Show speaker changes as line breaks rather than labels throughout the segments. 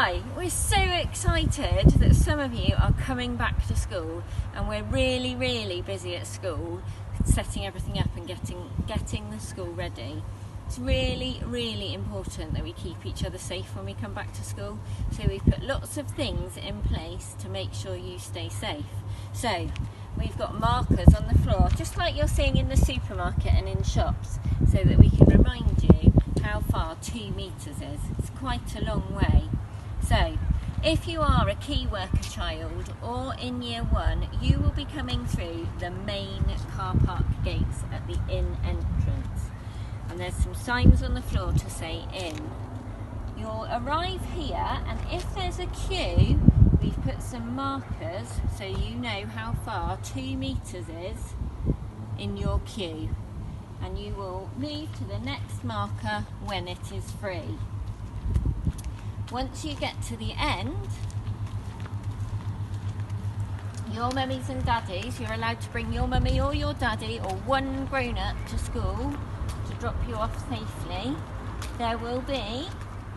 Hi, we're so excited that some of you are coming back to school, and we're really busy at school setting everything up and getting the school ready. It's really important that we keep each other safe when we come back to school, so we've put lots of things in place to make sure you stay safe. So we've got markers on the floor, just like you're seeing in the supermarket and in shops, so that we can remind you how far 2 metres is. It's quite a long way. So if you are a key worker child or in year 1, you will be coming through the main car park gates at the inn entrance. And there's some signs on the floor to say inn. You'll arrive here, and if there's a queue, we've put some markers so you know how far 2 metres is in your queue. And you will move to the next marker when it is free. Once you get to the end, your mummies and daddies, you're allowed to bring your mummy or your daddy or one grown-up to school to drop you off safely. There will be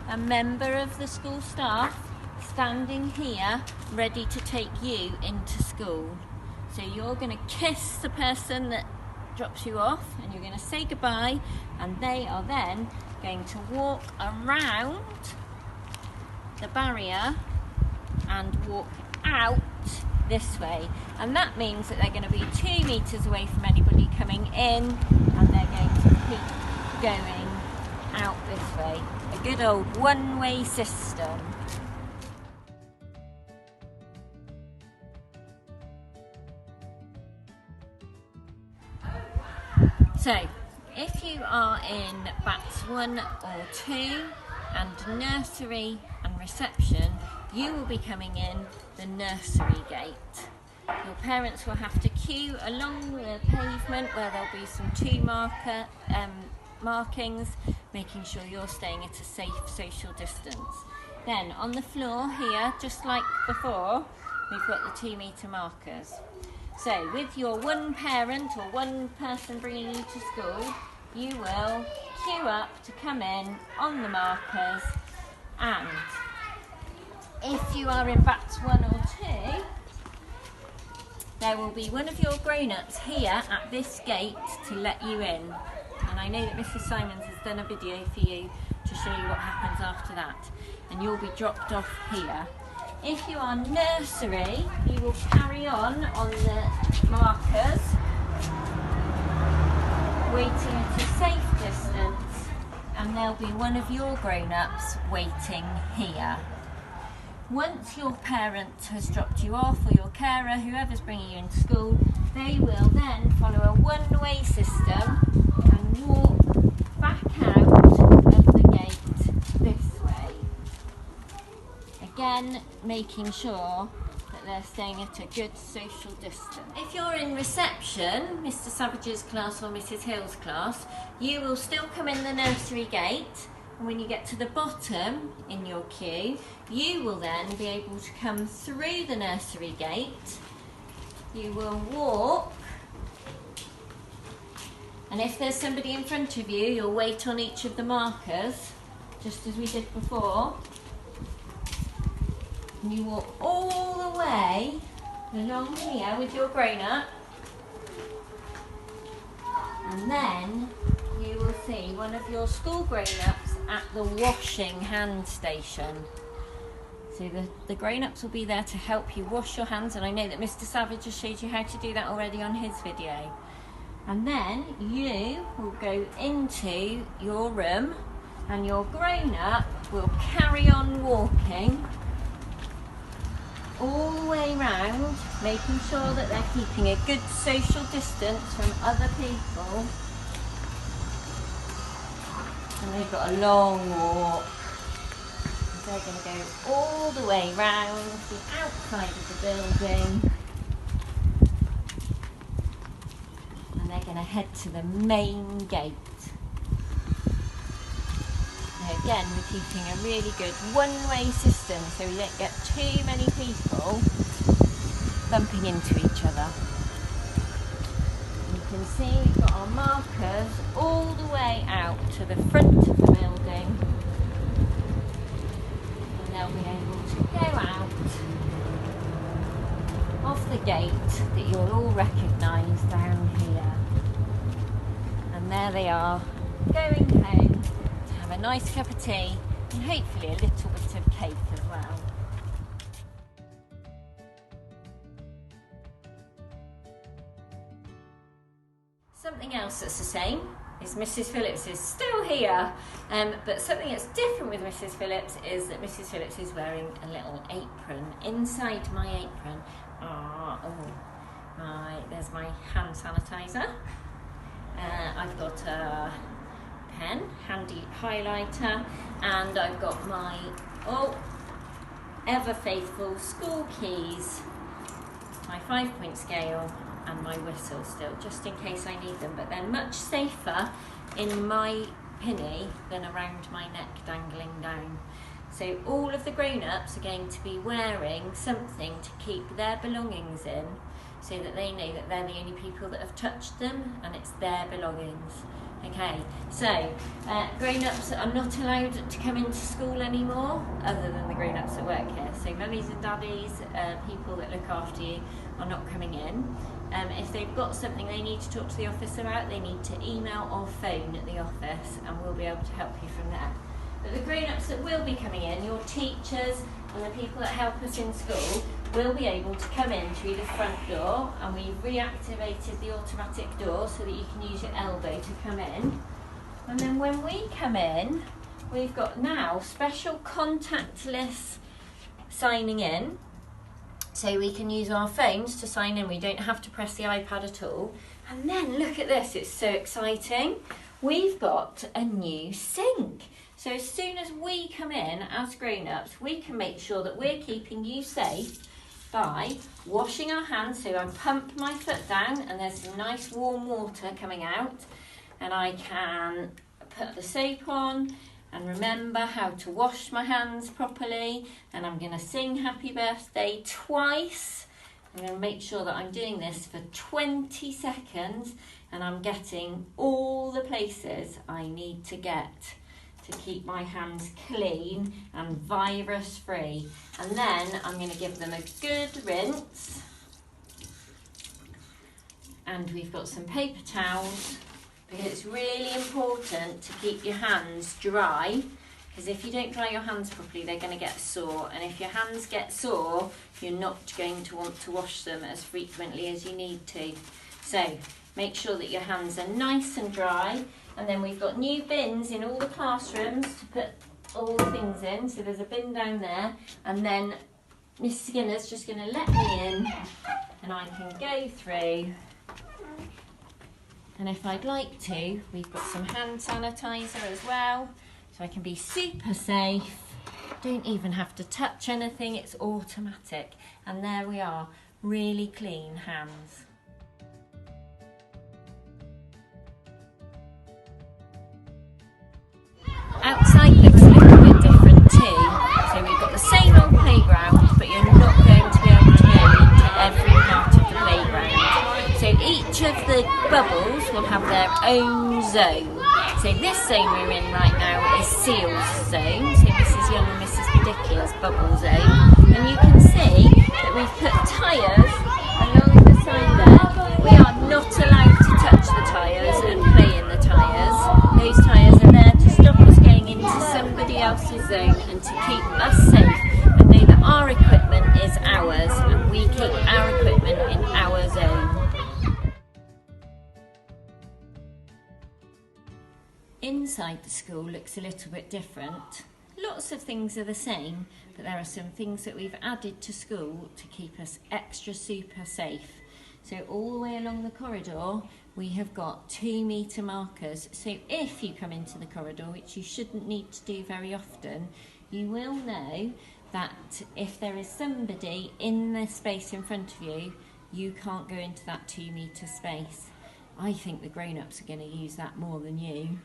a member of the school staff standing here ready to take you into school. So you're going to kiss the person that drops you off, and you're going to say goodbye, and they are then going to walk around the barrier and walk out this way, and that means that they're going to be 2 metres away from anybody coming in, and they're going to keep going out this way. A good old one-way system. So if you are in bats 1 or 2 and nursery and reception, you will be coming in the nursery gate. Your parents will have to queue along the pavement where there'll be some 2 markings, making sure you're staying at a safe social distance. Then on the floor here, just like before, we've got the 2 metre markers. So with your one parent or one person bringing you to school, you will queue up to come in on the markers, and if you are in bats 1 or 2, there will be one of your grown-ups here at this gate to let you in. And I know that Mrs. Simons has done a video for you to show you what happens after that, and you'll be dropped off here. If you are nursery, you will carry on the markers, waiting at a safe distance, and there'll be one of your grown-ups waiting here. Once your parent has dropped you off, or your carer, whoever's bringing you into school, they will then follow a one-way system and walk back out of the gate this way. Again, making sure that they're staying at a good social distance. If you're in reception, Mr. Savage's class or Mrs. Hill's class, you will still come in the nursery gate, and when you get to the bottom in your queue, you will then be able to come through the nursery gate. You will walk, and if there's somebody in front of you, you'll wait on each of the markers, just as we did before. And you walk all the way along here with your grown-up, and then you will see one of your school grown-ups at the washing hand station. So the grown-ups will be there to help you wash your hands, and I know that Mr. Savage has showed you how to do that already on his video. And then you will go into your room, and your grown-up will carry on walking all the way round, making sure that they're keeping a good social distance from other people. And they've got a long walk. They're going to go all the way round the outside of the building, and they're going to head to the main gate. Now again, we're keeping a really good one-way system so we don't get too many people bumping into each other. You can see we've got our markers all the way out to the front of the building, and they'll be go out of the gate that you'll all recognise down here. And there they are, going home to have a nice cup of tea and hopefully a little bit of cake as well. Something else that's the same is Mrs. Phillips is still here, but something that's different with Mrs. Phillips is that Mrs. Phillips is wearing a little apron. Inside my apron, there's my hand sanitizer. I've got a pen, handy highlighter, and I've got my ever faithful school keys, my 5-point scale, and my whistle still, just in case I need them, but they're much safer in my pinny than around my neck dangling down. So all of the grown-ups are going to be wearing something to keep their belongings in, so that they know that they're the only people that have touched them and it's their belongings. Okay, so grown-ups are not allowed to come into school anymore, other than the grown-ups that work here. So mummies and daddies, people that look after you, are not coming in. If they've got something they need to talk to the office about, they need to email or phone at the office and we'll be able to help you from there. But the grown-ups that will be coming in, your teachers and the people that help us in school, will be able to come in through the front door, and we've reactivated the automatic door so that you can use your elbow to come in. And then when we come in, we've got now special contactless signing in. So we can use our phones to sign in. We don't have to press the iPad at all. And then look at this, it's so exciting. We've got a new sink. So as soon as we come in as grown-ups, we can make sure that we're keeping you safe by washing our hands. So I pump my foot down and there's some nice warm water coming out, and I can put the soap on and remember how to wash my hands properly, and I'm going to sing happy birthday twice. I'm going to make sure that I'm doing this for 20 seconds and I'm getting all the places I need to get to keep my hands clean and virus free. And then I'm going to give them a good rinse, and we've got some paper towels, because it's really important to keep your hands dry, because if you don't dry your hands properly they're going to get sore, and if your hands get sore you're not going to want to wash them as frequently as you need to. So make sure that your hands are nice and dry. And then we've got new bins in all the classrooms to put all the things in. So there's a bin down there, and then Miss Skinner's just going to let me in and I can go through. And if I'd like to, we've got some hand sanitizer as well, so I can be super safe. Don't even have to touch anything, it's automatic. And there we are, really clean hands. Outside looks a little bit different too. So we've got the same old playground, but you're not going to be able to go into every part of the playground. So each of the bubbles will have their own zone. So this zone we're in right now is Seal's zone, so Mrs Young and Mrs Padickia's bubble zone. And you can see that we've put tyres along the side there. We are not allowed to touch the tyres and play in the tyres. Those tyres are there to stop us going into somebody else's zone and to keep us safe and know that our equipment is ours and we keep our equipment in our zone. Inside the school looks a little bit different. Lots of things are the same, but there are some things that we've added to school to keep us extra super safe. So all the way along the corridor we have got 2 metre markers, so if you come into the corridor, which you shouldn't need to do very often, you will know that if there is somebody in the space in front of you, you can't go into that 2 metre space. I think the grown-ups are going to use that more than you.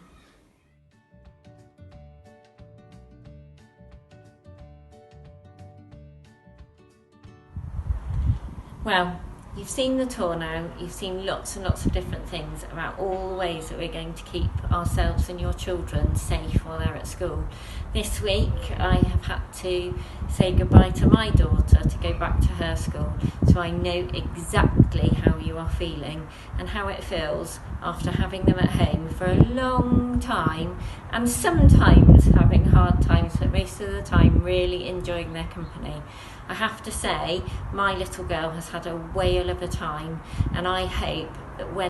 Well, You've seen the tour now, you've seen lots and lots of different things about all the ways that we're going to keep ourselves and your children safe while they're at school. This week I have had to say goodbye to my daughter to go back to her school, so I know exactly how you are feeling and how it feels after having them at home for a long time, and sometimes having hard times, but most of the time really enjoying their company. I have to say, my little girl has had a whale of a time, and I hope that when